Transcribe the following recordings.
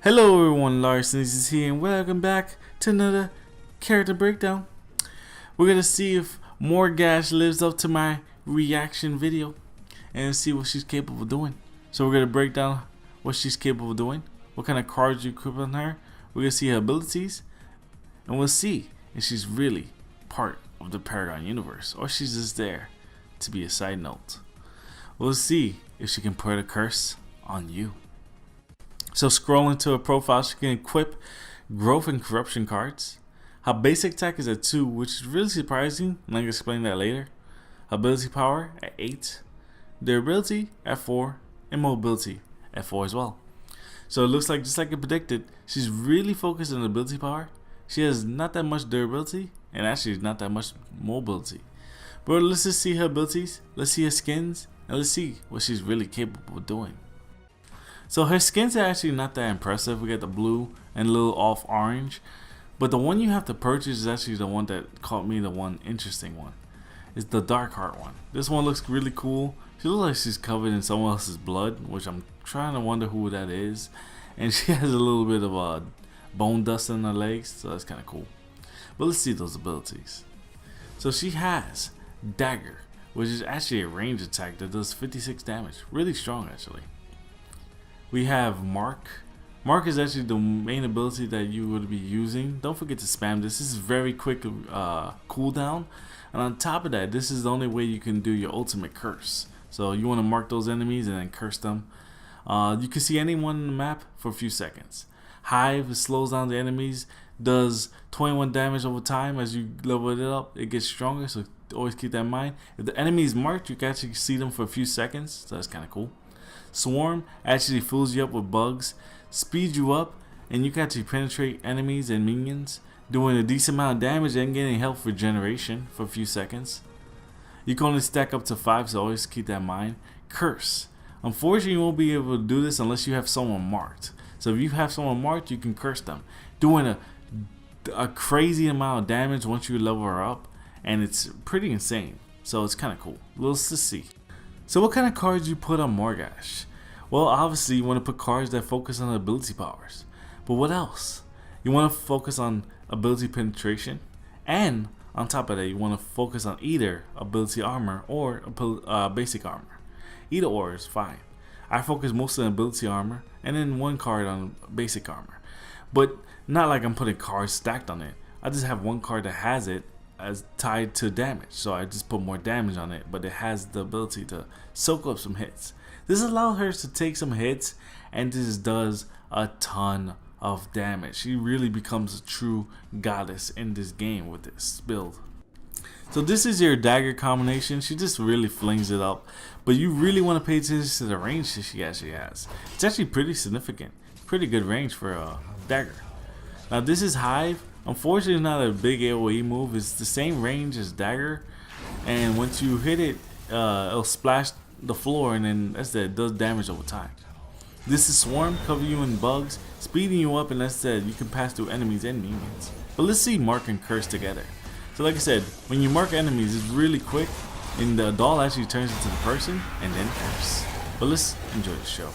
Hello everyone, Larcenies is here and welcome back to another character breakdown. We're gonna see if Morigesh lives up to my reaction video and see what she's capable of doing. So we're gonna break down what she's capable of doing, what kind of cards you equip on her. We're gonna see her abilities, and we'll see if she's really part of the Paragon universe or she's just there to be a side note. We'll see if she can put a curse on you. So scrolling to her profile, she can equip growth and corruption cards. Her basic attack is at 2, which is really surprising, and I can explain that later. Her ability power at 8, durability at 4, and mobility at 4 as well. So it looks like, just like I predicted, she's really focused on ability power. She has not that much durability, and actually not that much mobility. But let's just see her abilities, let's see her skins, and let's see what she's really capable of doing. So her skins are actually not that impressive. We got the blue and a little off orange, but the one you have to purchase is actually the one that caught me, the one interesting one. It's the dark heart one. This one looks really cool. She looks like she's covered in someone else's blood, which I'm trying to wonder who that is. And she has a little bit of bone dust in her legs, so that's kind of cool. But let's see those abilities. So she has Dagger, which is actually a range attack that does 56 damage. Really strong actually. We have Mark. Mark is actually the main ability that you would be using. Don't forget to spam this. This is very quick cooldown. And on top of that, this is the only way you can do your ultimate curse. So you want to mark those enemies and then curse them. You can see anyone on the map for a few seconds. Hive slows down the enemies, does 21 damage over time. As you level it up, it gets stronger, so always keep that in mind. If the enemy is marked, you can actually see them for a few seconds, so that's kind of cool. Swarm actually fills you up with bugs, speeds you up, and you can actually penetrate enemies and minions, doing a decent amount of damage and getting health regeneration for a few seconds. You can only stack up to 5, so always keep that in mind. Curse. Unfortunately, you won't be able to do this unless you have someone marked. So if you have someone marked, you can curse them, doing a crazy amount of damage once you level her up, and it's pretty insane. So it's kind of cool. Let's just see. So what kind of cards you put on Morigesh? Well, obviously you want to put cards that focus on ability powers. But what else? You want to focus on ability penetration, and on top of that you want to focus on either ability armor or basic armor. Either or is fine. I focus mostly on ability armor and then one card on basic armor. But not like I'm putting cards stacked on it. I just have one card that has it as tied to damage, so I just put more damage on it, but it has the ability to soak up some hits. This allows her to take some hits, and this does a ton of damage. She really becomes a true goddess in this game with this build. So this is your dagger combination. She just really flings it up, but you really want to pay attention to the range that she actually has. It's actually pretty significant, pretty good range for a dagger. Now this is Hive. Unfortunately, it's not a big AoE move. It's the same range as Dagger, and once you hit it, it'll splash the floor, and then that's it does damage over time. This is Swarm, cover you in bugs, speeding you up, and that's it. You can pass through enemies and minions. But let's see Mark and Curse together. So like I said, when you mark enemies, it's really quick, and the doll actually turns into the person and then curse. But let's enjoy the show.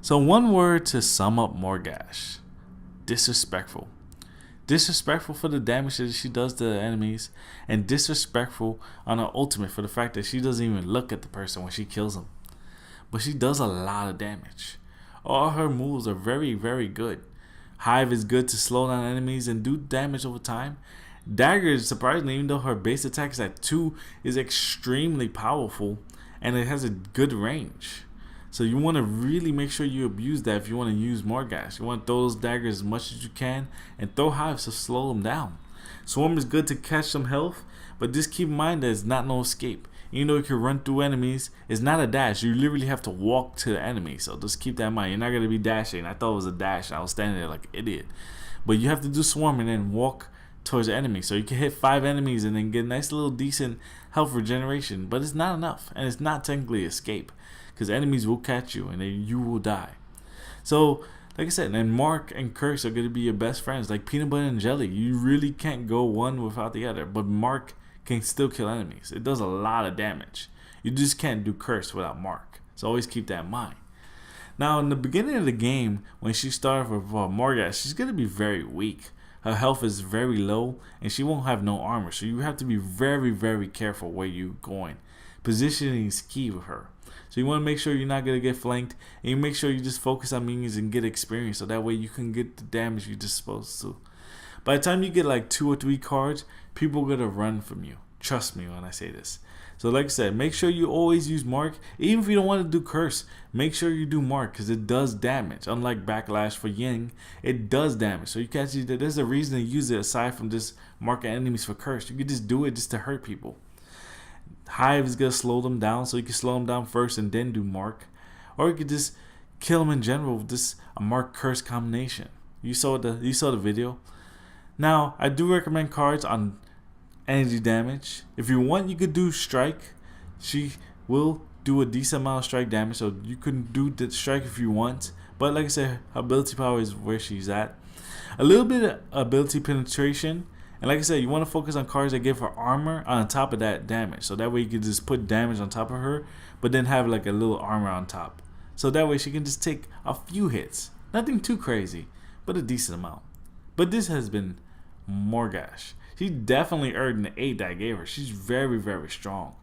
So one word to sum up Morigesh: disrespectful. Disrespectful for the damage that she does to the enemies, and disrespectful on her ultimate for the fact that she doesn't even look at the person when she kills them. But she does a lot of damage. All her moves are very, very good. Hive is good to slow down enemies and do damage over time. Dagger is surprisingly, even though her base attack is at 2, is extremely powerful, and it has a good range. So you want to really make sure you abuse that if you want to use Morigesh. You want to throw those daggers as much as you can and throw hives to slow them down. Swarm is good to catch some health, but just keep in mind that it's not no escape. Even though you can run through enemies, it's not a dash. You literally have to walk to the enemy. So just keep that in mind. You're not going to be dashing. I thought it was a dash. I was standing there like an idiot. But you have to do swarm and then walk towards the enemy. So you can hit 5 enemies and then get a nice little decent health regeneration. But it's not enough. And it's not technically escape. Because enemies will catch you and then you will die. So, like I said, and Mark and Curse are going to be your best friends. Like peanut butter and jelly. You really can't go one without the other. But Mark can still kill enemies. It does a lot of damage. You just can't do Curse without Mark. So always keep that in mind. Now, in the beginning of the game, when she started with Morigesh, she's going to be very weak. Her health is very low, and she won't have no armor. So you have to be very, very careful where you're going. Positioning is key with her. So you want to make sure you're not going to get flanked, and you make sure you just focus on minions and get experience. So that way you can get the damage you're just supposed to. By the time you get like 2 or 3 cards, people are going to run from you. Trust me when I say this. So like I said, make sure you always use Mark. Even if you don't want to do Curse, make sure you do Mark because it does damage. Unlike Backlash for Ying, it does damage. So you can't see that there's a reason to use it aside from just marking enemies for Curse. You can just do it just to hurt people. Hive is going to slow them down, so you can slow them down first and then do Mark. Or you could just kill them in general with just a Mark Curse combination. You saw the video. Now, I do recommend cards on energy damage. If you want, you could do Strike. She will do a decent amount of strike damage, so you can do the Strike if you want. But like I said, her ability power is where she's at. A little bit of ability penetration. And like I said, you want to focus on cards that give her armor on top of that damage. So that way you can just put damage on top of her, but then have like a little armor on top. So that way she can just take a few hits. Nothing too crazy, but a decent amount. But this has been Morigesh. She definitely earned the 8 that I gave her. She's very, very strong.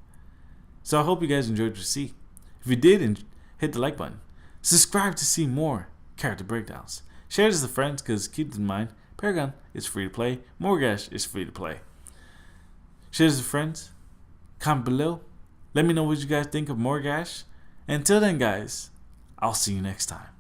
So I hope you guys enjoyed what you see. If you did, hit the like button. Subscribe to see more character breakdowns. Share this with friends because keep in mind, Paragon is free to play. Morigesh is free to play. Share this with friends. Comment below. Let me know what you guys think of Morigesh. And until then, guys, I'll see you next time.